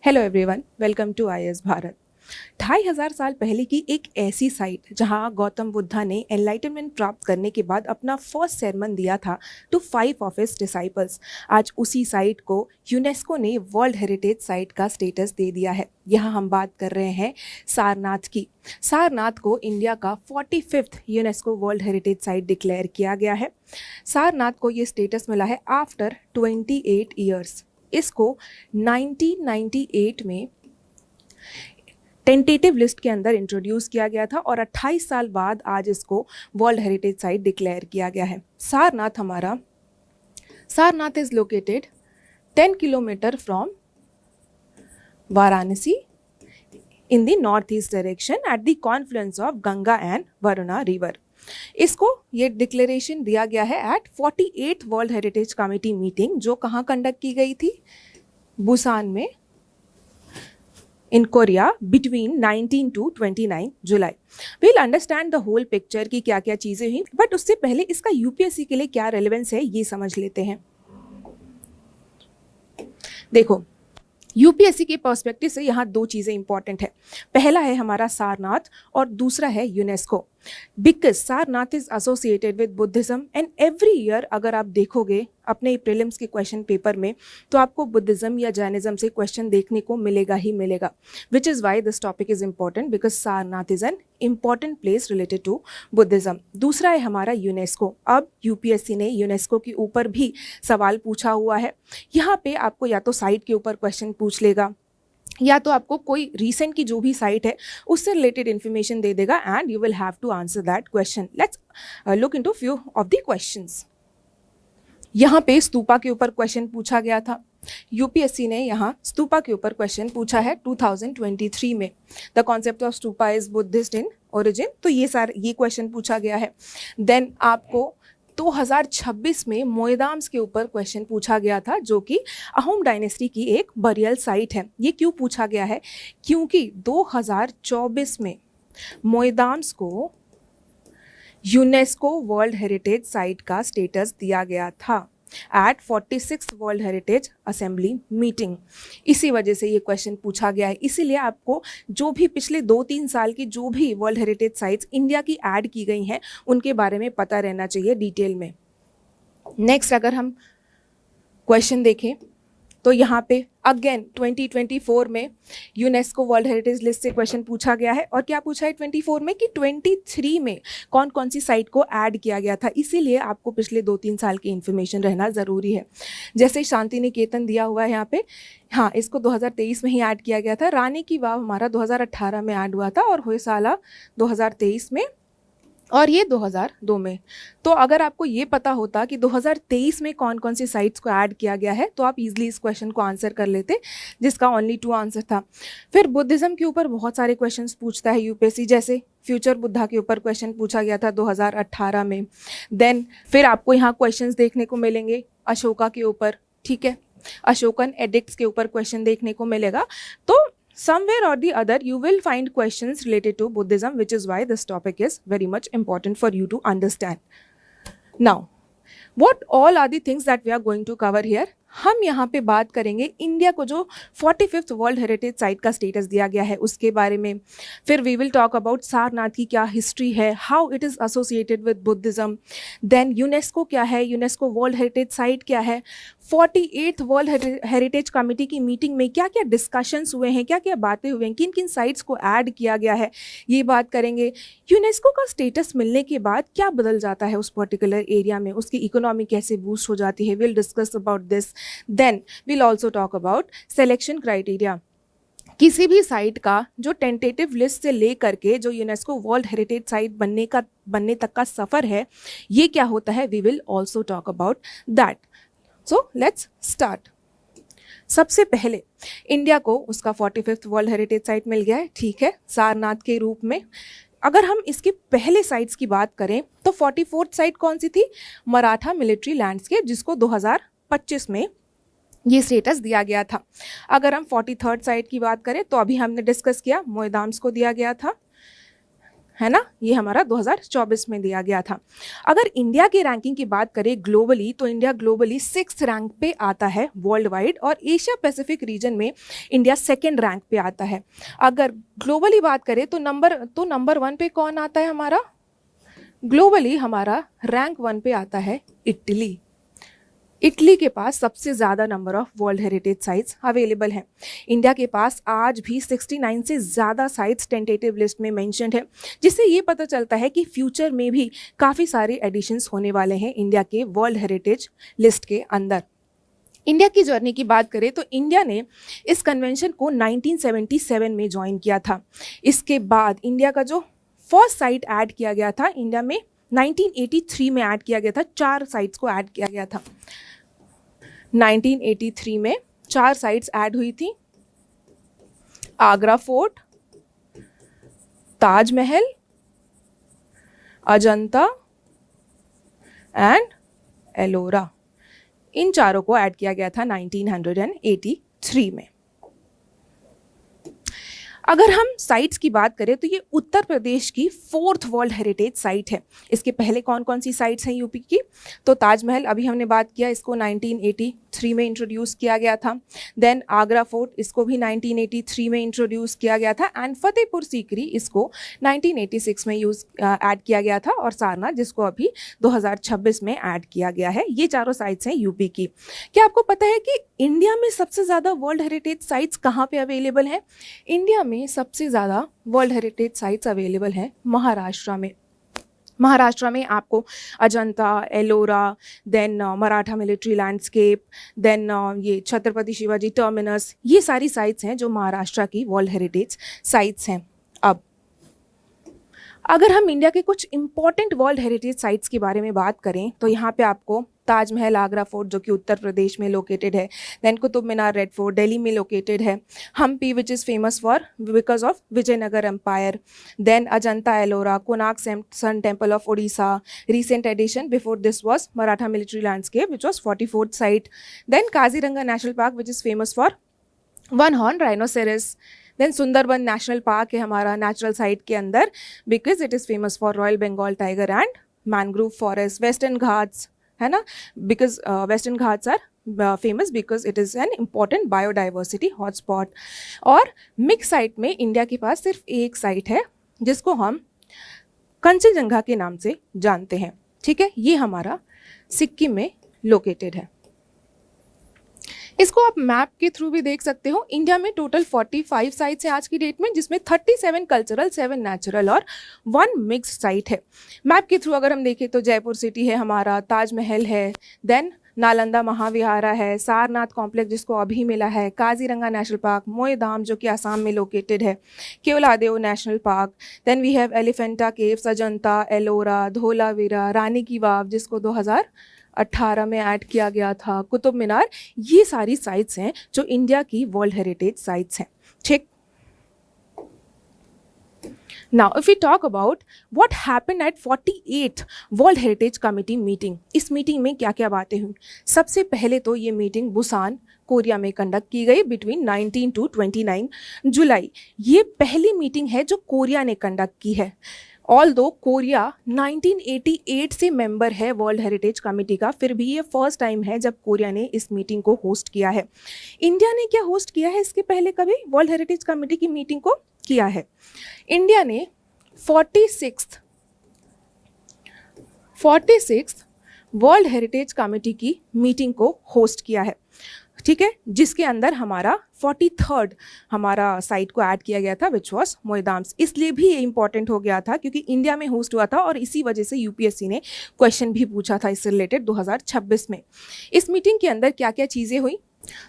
Hello everyone, welcome to IAS Bharat. 2500 साल पहले की एक ऐसी साइट जहां गौतम बुद्धा ने एनलाइटनमेंट प्राप्त करने के बाद अपना फर्स्ट sermon दिया था टू 5 ऑफ हिज डिसाइपल्स। आज उसी साइट को यूनेस्को ने वर्ल्ड हेरिटेज साइट का स्टेटस दे दिया है। यहाँ हम बात कर रहे हैं सारनाथ की। सारनाथ को इंडिया का 45th UNESCO world heritage site declare किया गया है। सारनाथ को ये स्टेटस मिला है आफ्टर 28 ईयर्स। इसको 1998 में टेंटेटिव लिस्ट के अंदर इंट्रोड्यूस किया गया था और 28 साल बाद आज इसको वर्ल्ड हेरिटेज साइट डिक्लेयर किया गया है। Sarnath is located 10 kilometre from Varanasi in the northeast direction at the confluence of Ganga and Varuna river. इसको ये डिक्लेरेशन दिया गया है at 48th world heritage committee meeting, जो कहाँ कंडक्ट की गई थी? बुसान में, in Korea, between 19 to 29 July. Will understand the whole picture की क्या क्या चीज़ें हुई, बट उससे पहले इसका यूपीएससी के लिए क्या रेलेवेंस है ये समझ लेते हैं। देखो, यूपीएससी के पर्सपेक्टिव से यहाँ दो चीज़ें इंपॉर्टेंट है। पहला है हमारा सारनाथ और दूसरा है UNESCO. Because Sarnath is associated with Buddhism and every year अगर आप देखोगे अपने प्रीलिम्स के क्वेश्चन पेपर में तो आपको बुद्धिज्म या जैनिज्म से क्वेश्चन देखने को मिलेगा ही मिलेगा, which is why this topic is important because Sarnath is an important place related to Buddhism. दूसरा है हमारा यूनेस्को। अब यूपीएससी ने यूनेस्को के ऊपर भी सवाल पूछा हुआ है। यहाँ पे आपको या तो साइट के ऊपर क्वेश्चन पूछ लेगा या तो आपको कोई रीसेंट की जो भी साइट है उससे रिलेटेड इन्फॉर्मेशन दे देगा and you will have to answer that question. Let's look into few of the questions. यहाँ पे स्तूपा के ऊपर क्वेश्चन पूछा गया था। यूपीएससी ने यहाँ स्तूपा के ऊपर क्वेश्चन पूछा है 2023 में। The concept of stupa is Buddhist in origin, तो ये क्वेश्चन पूछा गया है। देन आपको 2026 में मोयदाम्स के ऊपर क्वेश्चन पूछा गया था, जो कि अहोम डायनेस्टी की एक बरियल साइट है। ये क्यों पूछा गया है? क्योंकि 2024 में मोयदाम्स को यूनेस्को वर्ल्ड हेरिटेज साइट का स्टेटस दिया गया था at 46th world heritage assembly meeting. इसी वजह से ये क्वेश्चन पूछा गया है। इसीलिए आपको जो भी पिछले 2-3 साल की जो भी वर्ल्ड हेरिटेज साइट्स इंडिया की ऐड की गई हैं उनके बारे में पता रहना चाहिए डिटेल में। नेक्स्ट अगर हम क्वेश्चन देखें तो यहाँ पे अगेन 2024 में यूनेस्को वर्ल्ड हेरिटेज लिस्ट से क्वेश्चन पूछा गया है। और क्या पूछा है 24 में कि 23 में कौन कौन सी साइट को ऐड किया गया था। इसीलिए आपको पिछले 2-3 साल की इन्फॉर्मेशन रहना ज़रूरी है। जैसे शांति निकेतन दिया हुआ है यहाँ पे, हाँ, इसको 2023 में ही ऐड किया गया था। रानी की वाव हमारा 2018 में ऐड हुआ था और होयसाला 2023 में और ये 2002 में। तो अगर आपको ये पता होता कि 2023 में कौन कौन सी साइट्स को ऐड किया गया है तो आप इजीली इस क्वेश्चन को आंसर कर लेते, जिसका ओनली 2 आंसर था। फिर बुद्धिज़्म के ऊपर बहुत सारे क्वेश्चंस पूछता है यूपीएससी, जैसे फ्यूचर बुद्धा के ऊपर क्वेश्चन पूछा गया था 2018 में। देन फिर आपको यहाँ क्वेश्चंस देखने को मिलेंगे अशोका के ऊपर, ठीक है, अशोकन एडिक्ट्स के ऊपर क्वेश्चन देखने को मिलेगा। तो somewhere or the other you will find questions related to Buddhism, which is why this topic is very much important for you to understand. Now, what all are the things that we are going to cover here? हम यहाँ पे बात करेंगे India को जो 45th world heritage site का status दिया गया है उसके बारे में। फिर we will talk about Sarnath की क्या हिस्ट्री है, how it is associated with Buddhism. Then UNESCO क्या है, यूनेस्को वर्ल्ड हेरिटेज साइट क्या है, 48th वर्ल्ड हेरिटेज कमेटी की मीटिंग में क्या क्या डिस्कशंस हुए हैं, क्या क्या बातें हुई हैं, किन किन साइट्स को ऐड किया गया है, ये बात करेंगे। यूनेस्को का स्टेटस मिलने के बाद क्या बदल जाता है उस पर्टिकुलर एरिया में, उसकी इकोनॉमी कैसे बूस्ट हो जाती है, will discuss about this. Then we'll also talk about selection criteria। किसी भी साइट का जो टेंटेटिव लिस्ट से ले करके जो यूनेस्को वर्ल्ड हेरिटेज साइट बनने तक का सफ़र है, ये क्या होता है, we will also talk about that। So let's start। सबसे पहले इंडिया को उसका 45th वर्ल्ड हेरिटेज साइट मिल गया है, ठीक है, सारनाथ के रूप में। अगर हम इसके पहले साइट्स की बात करें तो 44th साइट कौन सी थी? मराठा मिलिट्री लैंडस्केप, जिसको 2025 में ये स्टेटस दिया गया था। अगर हम 43rd साइट की बात करें तो अभी हमने डिस्कस किया मोयदाम्स को दिया गया था। है ना, ये हमारा 2024 में दिया गया था। अगर इंडिया की रैंकिंग की बात करें ग्लोबली, तो इंडिया ग्लोबली 6th रैंक पे आता है वर्ल्ड वाइड, और एशिया पैसिफिक रीजन में इंडिया 2nd रैंक पे आता है। अगर ग्लोबली बात करें तो नंबर 1 पे कौन आता है हमारा ग्लोबली? हमारा रैंक 1 पे आता है इटली। इटली के पास सबसे ज़्यादा number of world heritage sites available हैं। इंडिया के पास आज भी 69 से ज़्यादा साइट्स टेंटेटिव लिस्ट में मेंशन्ड है, जिससे ये पता चलता है कि फ्यूचर में भी काफ़ी सारे एडिशंस होने वाले हैं इंडिया के वर्ल्ड हेरिटेज लिस्ट के अंदर। इंडिया की जर्नी की बात करें तो इंडिया ने इस कन्वेंशन को 1977 में ज्वाइन किया था। इसके बाद इंडिया का जो फर्स्ट साइट ऐड किया गया था इंडिया में 1983 में ऐड किया गया था। 4 साइट्स को ऐड किया गया था। 1983 में 4 साइट्स ऐड हुई थी। आगरा फोर्ट, ताजमहल, अजंता एंड एलोरा, इन चारों को ऐड किया गया था 1983 में। अगर हम साइट्स की बात करें तो ये उत्तर प्रदेश की 4th वर्ल्ड हेरिटेज साइट है। इसके पहले कौन कौन सी साइट्स हैं यूपी की? तो ताजमहल अभी हमने बात किया, इसको 1983 में इंट्रोड्यूस किया गया था। देन आगरा फोर्ट, इसको भी 1983 में इंट्रोड्यूस किया गया था। एंड फतेहपुर सीकरी, इसको 1986 में ऐड किया गया था। और सारनाथ, जिसको अभी 2026 में ऐड किया गया है। ये चारों साइट्स हैं यूपी की। क्या आपको पता है कि इंडिया में सबसे ज़्यादा वर्ल्ड हेरिटेज साइट्स कहाँ पे अवेलेबल हैं? इंडिया में सबसे ज़्यादा वर्ल्ड हेरिटेज साइट्स अवेलेबल हैं महाराष्ट्र में। महाराष्ट्र में आपको Ajanta, Ellora, then Maratha military landscape, then ये छत्रपति शिवाजी टर्मिनस, ये सारी साइट्स हैं जो महाराष्ट्र की वर्ल्ड हेरिटेज साइट्स हैं। अब अगर हम इंडिया के कुछ इंपॉर्टेंट वर्ल्ड हेरिटेज साइट्स के बारे में बात करें तो यहाँ पे आपको ताजमहल, आगरा फोर्ट जो कि उत्तर प्रदेश में लोकेटेड है, then Qutub Minar, red fort Delhi में लोकेटेड है, Hampi which is famous for because of Vijayanagar empire, then Ajanta Ellora, Konark sun temple of Odisha, recent addition, before this was Maratha military landscape which was 44th site, then Kaziranga national park which is famous for one horn rhinoceros, then Sundarban national park है हमारा natural site के अंदर because it is famous for royal Bengal tiger and mangrove forest, western Ghats है ना, because western Ghats are famous because it is an important biodiversity hotspot. और mix site में India के पास सिर्फ एक साइट है जिसको हम कंचनजंगा के नाम से जानते हैं। ठीक है, ये हमारा सिक्किम में लोकेटेड है। इसको आप मैप के थ्रू भी देख सकते हो। इंडिया में टोटल 45 साइट्स हैं आज की डेट में, जिसमें 37 कल्चरल, 7 नेचुरल और 1 मिक्स्ड साइट है। मैप के थ्रू अगर हम देखें तो जयपुर सिटी है हमारा, ताजमहल है, देन नालंदा महाविहारा है, सारनाथ कॉम्प्लेक्स जिसको अभी मिला है, काजीरंगा नेशनल पार्क, मोईधाम जो कि आसाम में लोकेटेड है, Keoladeo national park, then we have Elephanta caves, Ajanta, Ellora, Dholavira, Rani ki Vav जिसको 2018 में ऐड किया गया था, कुतुब मीनार, ये सारी साइट्स हैं जो इंडिया की वर्ल्ड हेरिटेज साइट्स हैं। ठीक, Now, if we talk about what happened at 48th World Heritage Committee meeting, इस मीटिंग में क्या क्या बातें हुई? सबसे पहले तो ये मीटिंग बुसान, कोरिया में कंडक्ट की गई बिटवीन 19 to 29 जुलाई। ये पहली मीटिंग है जो कोरिया ने कंडक्ट की है। ऑल्दो कोरिया 1988 से मेंबर है वर्ल्ड हेरिटेज कमेटी का, फिर भी ये फर्स्ट टाइम है जब कोरिया ने इस मीटिंग को होस्ट किया है। इंडिया ने क्या होस्ट किया है इसके पहले कभी वर्ल्ड हेरिटेज कमेटी की मीटिंग को किया है? इंडिया ने 46th वर्ल्ड हेरिटेज कमेटी की मीटिंग को होस्ट किया है। ठीक है, जिसके अंदर हमारा 43rd हमारा साइट को ऐड किया गया था विच वॉज मोईधाम्स। इसलिए भी ये इंपॉर्टेंट हो गया था क्योंकि इंडिया में होस्ट हुआ था और इसी वजह से यूपीएससी ने क्वेश्चन भी पूछा था इससे रिलेटेड 2026 में। इस मीटिंग के अंदर क्या क्या चीज़ें हुई?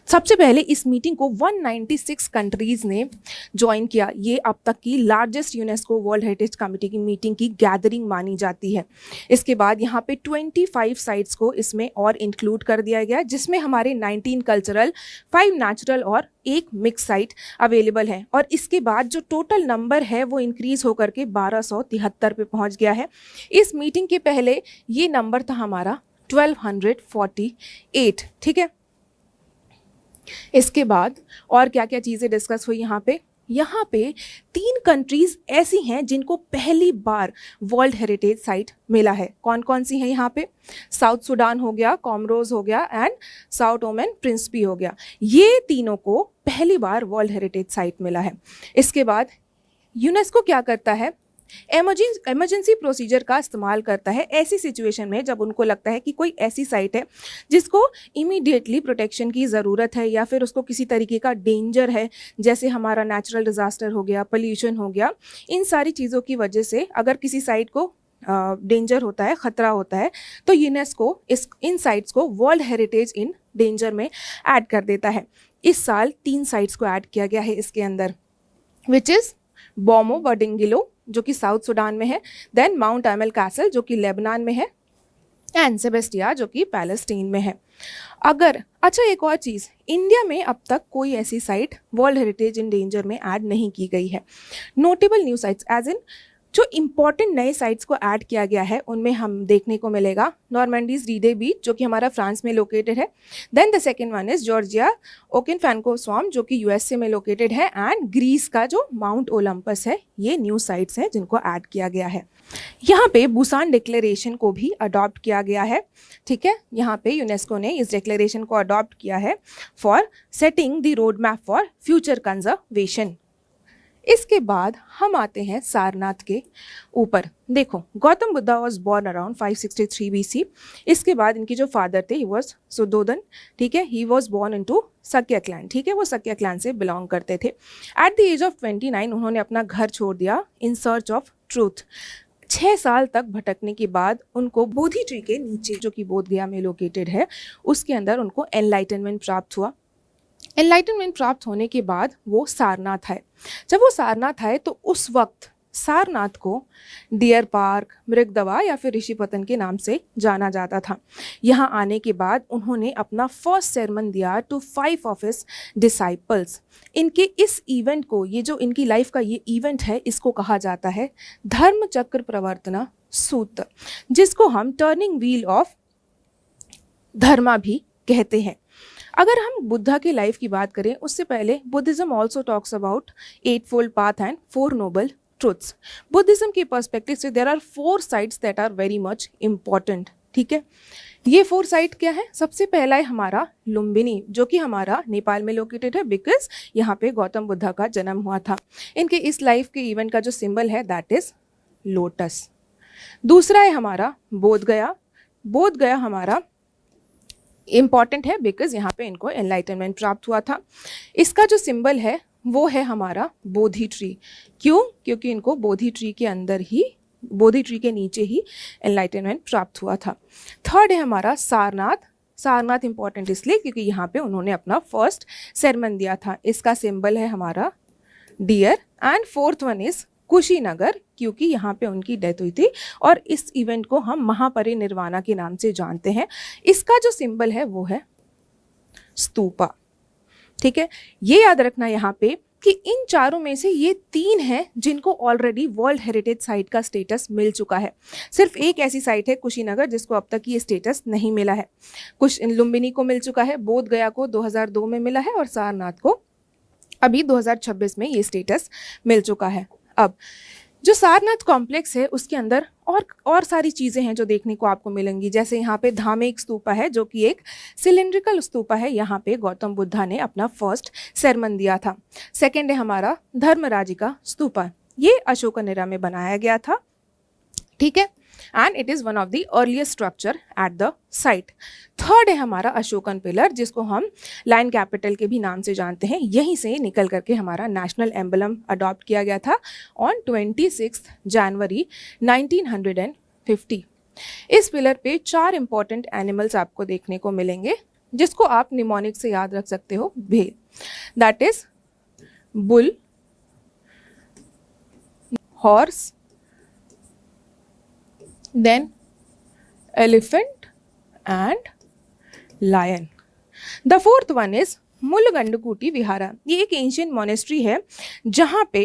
सबसे पहले इस मीटिंग को 196 कंट्रीज़ ने ज्वाइन किया। ये अब तक की largest UNESCO world heritage committee की मीटिंग की गैदरिंग मानी जाती है। इसके बाद यहाँ पे 25 साइट्स को इसमें और इंक्लूड कर दिया गया, जिसमें हमारे 19 कल्चरल, 5 नेचुरल और 1 मिक्स साइट अवेलेबल है। और इसके बाद जो टोटल नंबर है वो इंक्रीज़ होकर के 1273 पे पहुँच गया है। इस मीटिंग के पहले ये नंबर था हमारा 1248। ठीक है, इसके बाद और क्या क्या चीज़ें डिस्कस हुई यहाँ पे? यहाँ पे 3 कंट्रीज ऐसी हैं जिनको पहली बार वर्ल्ड हेरिटेज साइट मिला है। कौन कौन सी हैं यहाँ पे? साउथ सूडान हो गया, कॉमरोज हो गया एंड साउथ ओमेन प्रिंसिपी हो गया। ये तीनों को पहली बार वर्ल्ड हेरिटेज साइट मिला है। इसके बाद यूनेस्को क्या करता है? इमरजेंसी प्रोसीजर का इस्तेमाल करता है ऐसी सिचुएशन में जब उनको लगता है कि कोई ऐसी साइट है जिसको इमीडिएटली प्रोटेक्शन की ज़रूरत है या फिर उसको किसी तरीके का डेंजर है, जैसे हमारा नेचुरल डिज़ास्टर हो गया, पोल्यूशन हो गया। इन सारी चीज़ों की वजह से अगर किसी साइट को डेंजर होता है, ख़तरा होता है, तो यूनेस्को इन साइट्स को वर्ल्ड हेरिटेज इन डेंजर में ऐड कर देता है। इस साल 3 साइट्स को ऐड किया गया है इसके अंदर, विच इज़ बोमो बडिंगिलो जो कि साउथ सूडान में है, देन माउंट एमल कैसल जो कि लेबनान में है, एंड सेबेस्टिया जो कि पैलेस्टीन में है। अच्छा एक और चीज़, इंडिया में अब तक कोई ऐसी site world heritage in danger में ऐड नहीं की गई है। Notable new sites as in जो इम्पॉर्टेंट नए साइट्स को ऐड किया गया है उनमें हम देखने को मिलेगा नॉर्मैंडीज रीडे बीच जो कि हमारा फ्रांस में लोकेटेड है, then the second one is Georgia Okefenokee swamp जो कि यूएसए में लोकेटेड है, एंड ग्रीस का जो माउंट ओलंपस है। ये न्यू साइट्स हैं जिनको ऐड किया गया है। यहाँ पे बुसान डिक्लेरेशन को भी अडॉप्ट किया गया है। ठीक है, यहाँ पे यूनेस्को ने इस डिक्लेरेशन को अडॉप्ट किया है for setting the road map for future conservation. इसके बाद हम आते हैं सारनाथ के ऊपर। देखो, Gautam Buddha was born around 563 BC। इसके बाद इनकी जो फादर थे ही वॉज सुद्धोधन। ठीक है, he was born into Shakya clan. ठीक है, वो सक्य क्लैन से बिलोंग करते थे। एट द एज ऑफ 29 उन्होंने अपना घर छोड़ दिया इन सर्च ऑफ ट्रूथ। 6 साल तक भटकने के बाद उनको बोधि ट्री के नीचे जो कि बोध गया में लोकेटेड है उसके अंदर उनको एनलाइटनमेंट प्राप्त हुआ। एनलाइटनमेंट प्राप्त होने के बाद वो सारनाथ आए। जब वो सारनाथ आए तो उस वक्त सारनाथ को डियर पार्क, मृगदवा या फिर ऋषिपतन के नाम से जाना जाता था। यहाँ आने के बाद उन्होंने अपना फर्स्ट sermon दिया टू 5 ऑफ हिज डिसाइपल्स। इनके इस इवेंट को, ये जो इनकी लाइफ का ये इवेंट है, इसको कहा जाता है धर्म चक्र प्रवर्तना सूत्र, जिसको हम टर्निंग व्हील ऑफ धर्मा भी कहते हैं। अगर हम बुद्धा की लाइफ की बात करें उससे पहले Buddhism also talks about 8-fold path and 4 noble truths. Buddhism के पर्सपेक्टिव से there are 4 sites that are very much important. ठीक है, ये 4 साइट क्या है? सबसे पहला है हमारा लुम्बिनी जो कि हमारा नेपाल में लोकेटेड है, बिकॉज यहाँ पे गौतम बुद्धा का जन्म हुआ था। इनके इस लाइफ के इवेंट का जो सिंबल है दैट इज लोटस। दूसरा है हमारा बोध गया। बोध गया हमारा इम्पॉर्टेंट है बिकॉज यहाँ पे इनको एनलाइटनमेंट प्राप्त हुआ था। इसका जो सिंबल है वो है हमारा बोधि ट्री। क्यों? क्योंकि इनको बोधि ट्री के अंदर ही, बोधि ट्री के नीचे ही एनलाइटनमेंट प्राप्त हुआ था। थर्ड है हमारा सारनाथ। सारनाथ इंपॉर्टेंट इसलिए क्योंकि यहाँ पे उन्होंने अपना फर्स्ट sermon दिया था। इसका सिंबल है हमारा deer. And fourth one is Kushinagar, क्योंकि यहाँ पे उनकी डेथ हुई थी और इस इवेंट को हम महापरिनिर्वाणा के नाम से जानते हैं। इसका जो सिंबल है वो है स्तूपा। ठीक है, ये याद रखना यहाँ पे कि इन चारों में से ये 3 हैं जिनको ऑलरेडी वर्ल्ड हेरिटेज साइट का स्टेटस मिल चुका है। सिर्फ एक ऐसी साइट है कुशीनगर जिसको अब तक ये स्टेटस नहीं मिला है। कुछ लुम्बिनी को मिल चुका है, बोध गया को 2002 में मिला है और सारनाथ को अभी 2026 में ये स्टेटस मिल चुका है। अब जो सारनाथ कॉम्प्लेक्स है उसके अंदर और सारी चीज़ें हैं जो देखने को आपको मिलेंगी। जैसे यहाँ पे धामेक स्तूपा है जो कि एक सिलिंड्रिकल स्तूपा है। यहाँ पे गौतम बुद्धा ने अपना फर्स्ट sermon दिया था। सेकेंड है हमारा धर्मराजिका स्तूपा, ये अशोकनेरा में बनाया गया था। ठीक है, and it is one of the earliest structure at the site. Third है हमारा अशोकन पिलर जिसको हम लायन कैपिटल के भी नाम से जानते हैं। यहीं से निकल करके हमारा नेशनल एम्बलम अडॉप्ट किया गया था ऑन 26 जनवरी 1950। इस पिलर पे 4 इंपॉर्टेंट एनिमल्स आपको देखने को मिलेंगे जिसको आप निमोनिक से याद रख सकते हो, भेड़। That is bull, horse, then elephant and lion. The fourth one is मुलगंडकुटी vihara. ये एक एंशियंट मोनेस्ट्री है जहाँ पे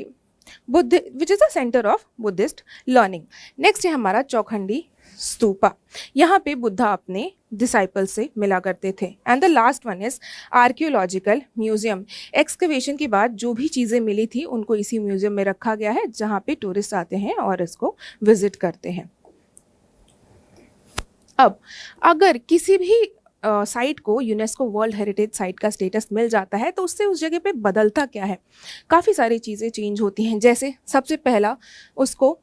Buddha which is the centre of Buddhist learning. Next है हमारा चौखंडी स्तूपा। यहाँ पे बुद्धा अपने डिसाइपल्स से मिला करते थे। And the last one is archaeological museum. Excavation के बाद जो भी चीज़ें मिली थी उनको इसी म्यूजियम में रखा गया है, जहाँ पे टूरिस्ट आते हैं और इसको विजिट करते हैं। अब अगर किसी भी साइट को यूनेस्को वर्ल्ड हेरिटेज साइट का स्टेटस मिल जाता है तो उससे उस जगह पे बदलता क्या है, काफ़ी सारी चीज़ें चेंज होती हैं। जैसे सबसे पहला उसको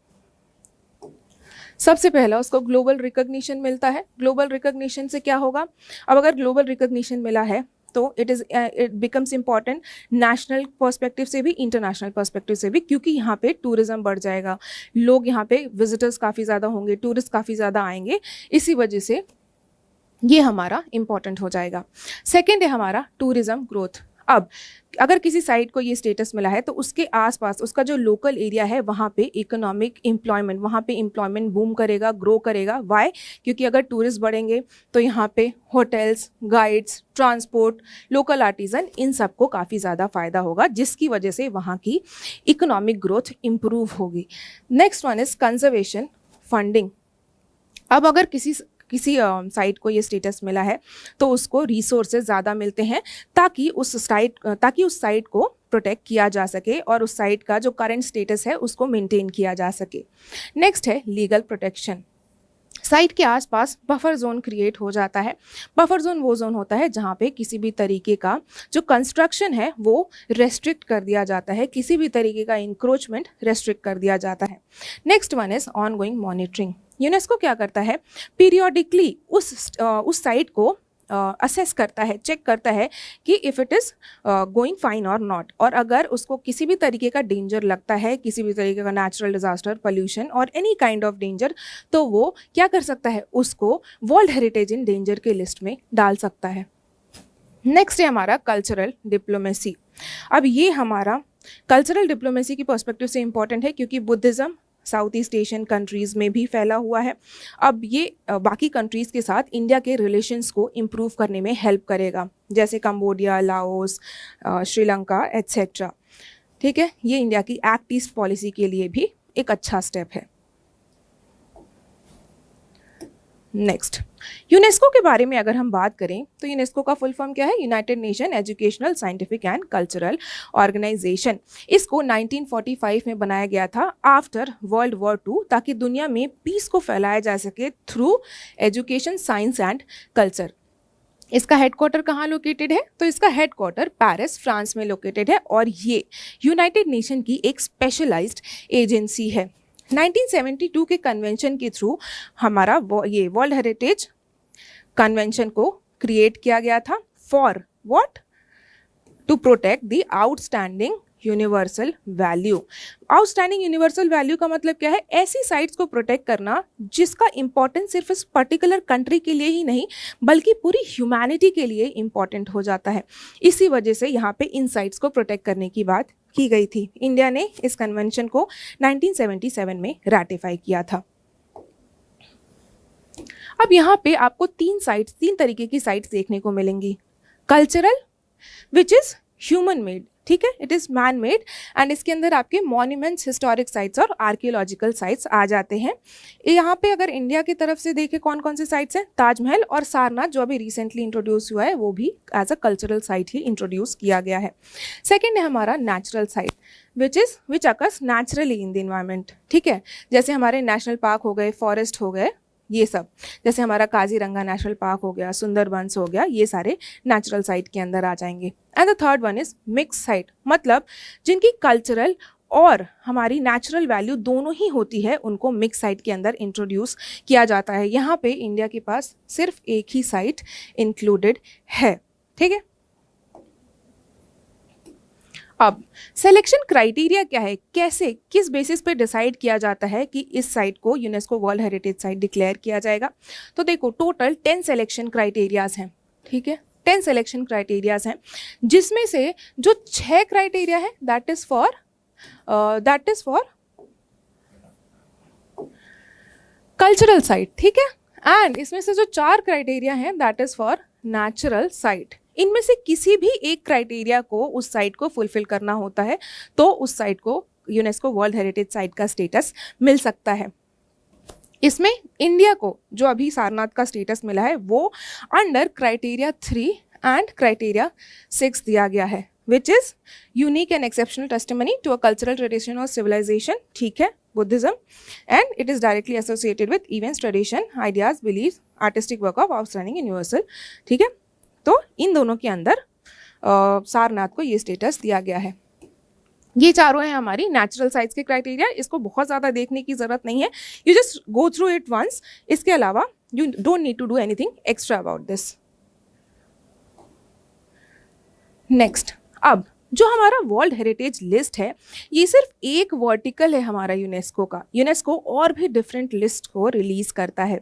ग्लोबल रिकॉग्निशन मिलता है। ग्लोबल रिकॉग्निशन से क्या होगा, अब अगर ग्लोबल रिकॉग्निशन मिला है तो it becomes important national perspective से भी, इंटरनेशनल पर्सपेक्टिव से भी, क्योंकि यहाँ पे टूरिज़्म बढ़ जाएगा, लोग यहाँ पे विजिटर्स काफ़ी ज़्यादा होंगे, टूरिस्ट काफ़ी ज़्यादा आएंगे, इसी वजह से ये हमारा इम्पॉर्टेंट हो जाएगा। सेकेंड है हमारा टूरिज़्म ग्रोथ। अब अगर किसी साइट को ये स्टेटस मिला है तो उसके आसपास उसका जो लोकल एरिया है वहाँ पे इकोनॉमिक एम्प्लॉयमेंट, वहाँ पे एम्प्लॉयमेंट बूम करेगा, ग्रो करेगा। वाई? क्योंकि अगर टूरिस्ट बढ़ेंगे तो यहाँ पे hotels, guides, transport, local artisan, इन सबको काफ़ी ज़्यादा फ़ायदा होगा, जिसकी वजह से वहाँ की इकोनॉमिक ग्रोथ इम्प्रूव होगी। Next one is conservation funding. अब अगर किसी साइट को ये स्टेटस मिला है तो उसको रिसोर्सेज ज़्यादा मिलते हैं ताकि उस साइट को प्रोटेक्ट किया जा सके और उस साइट का जो करंट स्टेटस है उसको मेंटेन किया जा सके। नेक्स्ट है लीगल प्रोटेक्शन। साइट के आसपास बफर जोन क्रिएट हो जाता है। बफर जोन वो जोन होता है जहाँ पे किसी भी तरीके का जो कंस्ट्रक्शन है वो रेस्ट्रिक्ट कर दिया जाता है, किसी भी तरीके का इंक्रोचमेंट रेस्ट्रिक्ट कर दिया जाता है। Next one is ongoing monitoring. UNESCO क्या करता है, पीरियोडिकली उस साइट को असेस करता है, चेक करता है कि if it is going fine और नॉट, और अगर उसको किसी भी तरीके का डेंजर लगता है, किसी भी तरीके का नेचुरल डिजास्टर, पोल्यूशन और एनी काइंड ऑफ डेंजर, तो वो क्या कर सकता है, उसको वर्ल्ड हेरिटेज इन डेंजर के लिस्ट में डाल सकता है। नेक्स्ट है हमारा कल्चरल डिप्लोमेसी। अब ये हमारा कल्चरल डिप्लोमेसी की पर्सपेक्टिव से इम्पॉर्टेंट है क्योंकि Buddhism south east Asian countries में भी फैला हुआ है। अब ये बाकी कंट्रीज़ के साथ इंडिया के रिलेशंस को इम्प्रूव करने में हेल्प करेगा, जैसे कंबोडिया, लाओस, श्रीलंका एट्सेट्रा। ठीक है, ये इंडिया की एक्ट ईस्ट पॉलिसी के लिए भी एक अच्छा स्टेप है। नेक्स्ट, यूनेस्को के बारे में अगर हम बात करें तो यूनेस्को का फुल फॉर्म क्या है, United Nation Educational, Scientific and Cultural Organization. इसको 1945 में बनाया गया था आफ्टर वर्ल्ड वॉर 2, ताकि दुनिया में पीस को फैलाया जा सके through education, science and culture. इसका हेडक्वार्टर कहाँ लोकेटेड है, तो इसका हेडक्वार्टर पेरिस, फ्रांस में लोकेटेड है और ये यूनाइटेड नेशन की एक स्पेशलाइज्ड एजेंसी है। 1972 के कन्वेंशन के थ्रू हमारा ये वर्ल्ड हेरिटेज कन्वेंशन को क्रिएट किया गया था। For what? To protect the outstanding universal value. Outstanding universal value का मतलब क्या है, ऐसी साइट्स को प्रोटेक्ट करना जिसका इंपॉर्टेंस सिर्फ इस पर्टिकुलर कंट्री के लिए ही नहीं बल्कि पूरी ह्यूमैनिटी के लिए इंपॉर्टेंट हो जाता है। इसी वजह से यहाँ पे इन साइट्स को प्रोटेक्ट करने की बात की गई थी। इंडिया ने इस कन्वेंशन को 1977 में रैटिफाई किया था। अब यहाँ पे आपको तीन तरीके की साइट्स देखने को मिलेंगी। Cultural, which is human made, ठीक है, it is man made, and इसके अंदर आपके मॉन्यूमेंट्स, हिस्टोरिक साइट्स और आर्कियोलॉजिकल साइट्स आ जाते हैं। यहाँ पे अगर इंडिया की तरफ से देखें कौन कौन से साइट्स हैं, ताजमहल और सारनाथ जो अभी रिसेंटली इंट्रोड्यूस हुआ है वो भी एज अ कल्चरल साइट ही इंट्रोड्यूस किया गया है। सेकेंड है हमारा natural site which occurs naturally in the environment, ठीक है, जैसे हमारे नेशनल पार्क हो गए, फॉरेस्ट हो गए, ये सब, जैसे हमारा काजीरंगा नेशनल पार्क हो गया, सुंदरबंस हो गया, ये सारे नेचुरल साइट के अंदर आ जाएंगे। And the third one is mix site, मतलब जिनकी कल्चरल और हमारी नेचुरल वैल्यू दोनों ही होती है, उनको मिक्स साइट के अंदर इंट्रोड्यूस किया जाता है। यहाँ पे इंडिया के पास सिर्फ एक ही साइट इंक्लूडेड है, ठीक है। अब सिलेक्शन क्राइटेरिया क्या है, कैसे, किस बेसिस पे डिसाइड किया जाता है कि इस साइट को UNESCO world heritage site declare किया जाएगा। तो देखो टोटल 10 सिलेक्शन क्राइटेरियाज हैं, ठीक है, 10 सिलेक्शन क्राइटेरियाज हैं, जिसमें से जो 6 क्राइटेरिया है that is for cultural site, ठीक है, एंड इसमें से जो 4 क्राइटेरिया हैं that is for natural site. इनमें से किसी भी एक क्राइटेरिया को उस साइट को फुलफिल करना होता है तो उस साइट को यूनेस्को वर्ल्ड हेरिटेज साइट का स्टेटस मिल सकता है। इसमें इंडिया को जो अभी सारनाथ का स्टेटस मिला है वो अंडर क्राइटेरिया 3 एंड क्राइटेरिया 6 दिया गया है, which is unique and exceptional testimony to a cultural tradition और सिविलाइजेशन, ठीक है, Buddhism, and it is directly associated with events, tradition, ideas, belief, artistic work of outstanding universal, ठीक है। तो इन दोनों के अंदर सारनाथ को ये स्टेटस दिया गया है। ये चारों हैं हमारी नेचुरल साइट्स के क्राइटेरिया, इसको बहुत ज़्यादा देखने की ज़रूरत नहीं है, you just go through it once. इसके अलावा you don't need to do anything extra about this. Next, अब जो हमारा वर्ल्ड हेरिटेज लिस्ट है ये सिर्फ एक वर्टिकल है हमारा यूनेस्को का। यूनेस्को और भी डिफरेंट लिस्ट को रिलीज करता है।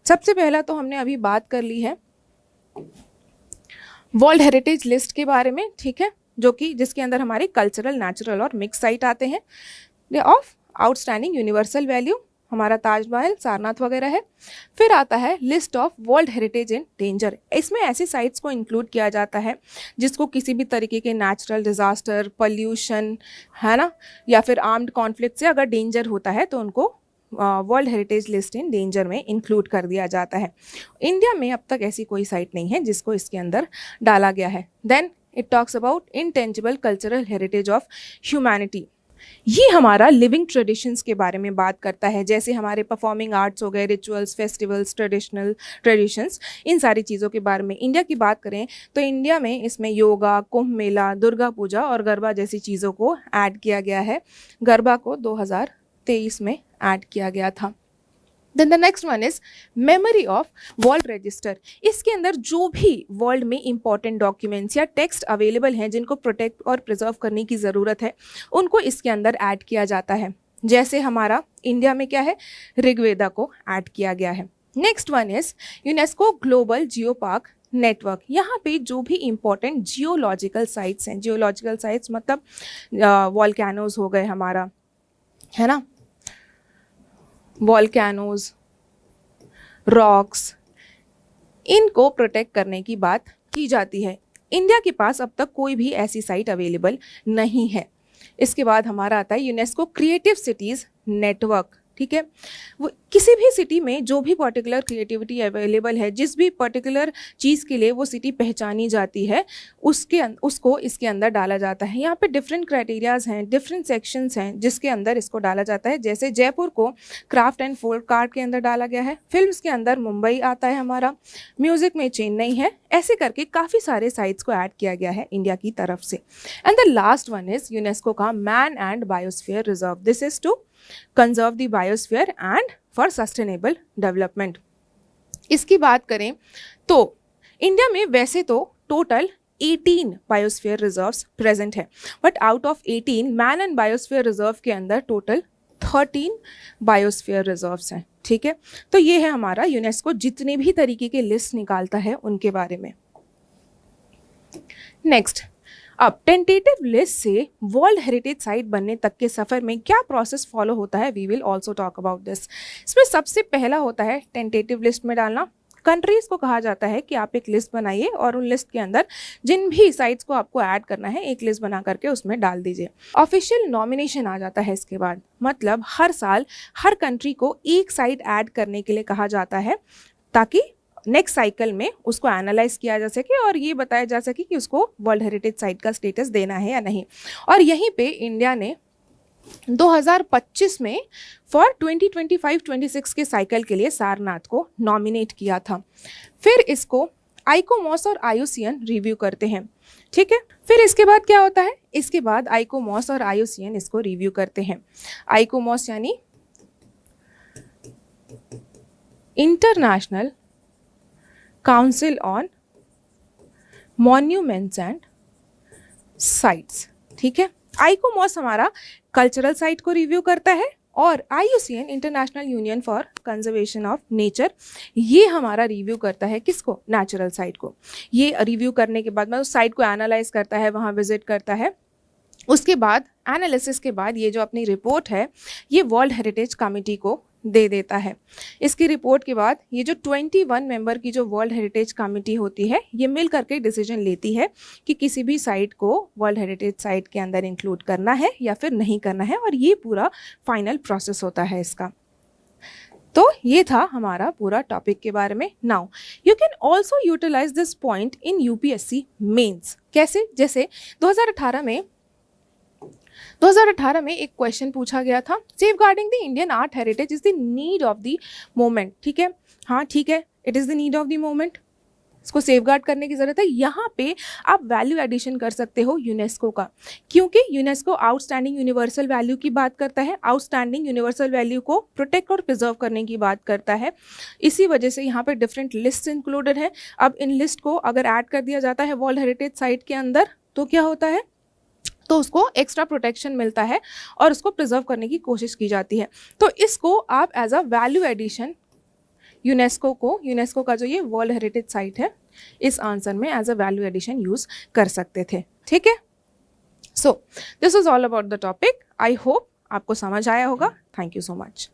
सबसे पहला तो हमने अभी बात कर ली है वर्ल्ड हेरिटेज लिस्ट के बारे में, ठीक है, जो कि जिसके अंदर हमारे कल्चरल, नेचुरल और मिक्स साइट आते हैं। ऑफ आउटस्टैंडिंग यूनिवर्सल वैल्यू हमारा ताजमहल, सारनाथ वगैरह है। फिर आता है list of world heritage in danger. इसमें ऐसी साइट्स को इंक्लूड किया जाता है जिसको किसी भी तरीके के नेचुरल डिजास्टर, पॉल्यूशन, है ना, या फिर आर्म्ड कॉन्फ्लिक्ट से अगर डेंजर होता है तो उनको वर्ल्ड हेरिटेज लिस्ट इन डेंजर में इंक्लूड कर दिया जाता है। इंडिया में अब तक ऐसी कोई साइट नहीं है जिसको इसके अंदर डाला गया है। Then it talks about intangible cultural heritage of humanity. ये हमारा लिविंग ट्रेडिशंस के बारे में बात करता है, जैसे हमारे परफॉर्मिंग आर्ट्स हो गए, रिचुअल्स, फेस्टिवल्स, ट्रेडिशनल ट्रेडिशंस, इन सारी चीज़ों के बारे में। इंडिया की बात करें तो इंडिया में इसमें योगा, कुंभ मेला, दुर्गा पूजा और गरबा जैसी चीज़ों को ऐड किया गया है। गरबा को 2023 में ऐड किया गया था। Then the next one is memory of world register. इसके अंदर जो भी वर्ल्ड में इंपॉर्टेंट डॉक्यूमेंट्स या टेक्स्ट अवेलेबल हैं जिनको प्रोटेक्ट और प्रिजर्व करने की ज़रूरत है उनको इसके अंदर ऐड किया जाता है। जैसे हमारा इंडिया में क्या है, ऋग्वेदा को ऐड किया गया है। Next one is UNESCO global geo park network. यहाँ पे जो भी इंपॉर्टेंट जियोलॉजिकल साइट्स हैं, जियोलॉजिकल साइट्स मतलब वॉल्केनोज हो गए हमारा, है ना, वॉल्केनोज, रॉक्स, इनको प्रोटेक्ट करने की बात की जाती है। इंडिया के पास अब तक कोई भी ऐसी साइट अवेलेबल नहीं है। इसके बाद हमारा आता है यूनेस्को क्रिएटिव सिटीज़ नेटवर्क, ठीक है। वो किसी भी सिटी में जो भी पर्टिकुलर क्रिएटिविटी अवेलेबल है, जिस भी पर्टिकुलर चीज़ के लिए वो सिटी पहचानी जाती है, उसको इसके अंदर डाला जाता है। यहाँ पे डिफरेंट क्राइटेरियाज हैं, डिफरेंट सेक्शंस हैं जिसके अंदर इसको डाला जाता है। जैसे जयपुर को क्राफ्ट एंड फोल्ड कार्ट के अंदर डाला गया है, फिल्म्स के अंदर मुंबई आता है हमारा, म्यूजिक में चेन्नई है, ऐसे करके काफ़ी सारे साइट्स को ऐड किया गया है इंडिया की तरफ से। And the last one is UNESCO का man and biosphere reserve. This is to conserve the biosphere and for sustainable development. इसकी बात करें तो इंडिया में वैसे तो टोटल 18 बायोस्फीयर रिजर्व्स प्रेजेंट है, but out of 18 man and biosphere reserve के अंदर टोटल 13 बायोस्फीयर रिजर्व्स हैं, ठीक है। तो ये है हमारा यूनेस्को जितने भी तरीके के लिस्ट निकालता है उनके बारे में। नेक्स्ट, अब टेंटेटिव लिस्ट से वर्ल्ड हेरिटेज साइट बनने तक के सफ़र में क्या प्रोसेस फॉलो होता है, we will also talk about this. इसमें सबसे पहला होता है टेंटेटिव लिस्ट में डालना। कंट्रीज़ को कहा जाता है कि आप एक लिस्ट बनाइए और उन लिस्ट के अंदर जिन भी साइट्स को आपको ऐड करना है एक लिस्ट बना करके उसमें डाल दीजिए। ऑफिशियल नॉमिनेशन आ जाता है इसके बाद, मतलब हर साल हर कंट्री को एक साइट ऐड करने के लिए कहा जाता है ताकि नेक्स्ट साइकिल में उसको एनालाइज किया जा सके और ये बताया जा सके कि उसको वर्ल्ड हेरिटेज साइट का स्टेटस देना है या नहीं। और यहीं पे इंडिया ने 2025 में फॉर 2025-26 के साइकिल के लिए सारनाथ को नॉमिनेट किया था। फिर इसको आइकोमॉस और आईयूसीएन रिव्यू करते हैं, ठीक है। फिर इसके बाद क्या होता है, इसके बाद आइकोमॉस और आईयूसीएन इसको रिव्यू करते हैं। आइकोमॉस यानी international council on monuments and sites, ठीक है। आइकोमॉस हमारा कल्चरल साइट को रिव्यू करता है और IUCN international union for conservation of nature ये हमारा रिव्यू करता है किसको, नेचुरल साइट को। ये रिव्यू करने के बाद मतलब साइट को एनालाइज करता है, वहाँ विजिट करता है। उसके बाद एनालिसिस के बाद ये जो अपनी रिपोर्ट है ये वर्ल्ड हेरिटेज कमेटी को दे देता है। इसकी रिपोर्ट के बाद ये जो 21 मेंबर की जो वर्ल्ड हेरिटेज कमेटी होती है ये मिल करके डिसीजन लेती है कि किसी भी साइट को वर्ल्ड हेरिटेज साइट के अंदर इंक्लूड करना है या फिर नहीं करना है, और ये पूरा फाइनल प्रोसेस होता है इसका। तो ये था हमारा पूरा टॉपिक के बारे में. Now you can also utilise this point in UPSC mains. कैसे? जैसे 2018 में एक क्वेश्चन पूछा गया था, safeguarding the Indian art heritage is the need of the moment. ठीक है, हाँ ठीक है, it is the need of the moment, इसको सेफगार्ड करने की ज़रूरत है. यहाँ पे आप वैल्यू एडिशन कर सकते हो यूनेस्को का, क्योंकि यूनेस्को आउटस्टैंडिंग यूनिवर्सल वैल्यू की बात करता है, आउटस्टैंडिंग यूनिवर्सल वैल्यू को प्रोटेक्ट और प्रिजर्व करने की बात करता है. इसी वजह से यहाँ पे डिफरेंट लिस्ट इंक्लूडेड है. अब इन लिस्ट को अगर ऐड कर दिया जाता है वर्ल्ड हेरिटेज साइट के अंदर तो क्या होता है, तो उसको एक्स्ट्रा प्रोटेक्शन मिलता है और उसको प्रिजर्व करने की कोशिश की जाती है. तो इसको आप as a value addition UNESCO का जो ये वर्ल्ड हेरिटेज साइट है, इस आंसर में as a value addition use कर सकते थे. ठीक है, so this was all about the topic. I hope आपको समझ आया होगा. Thank you so much.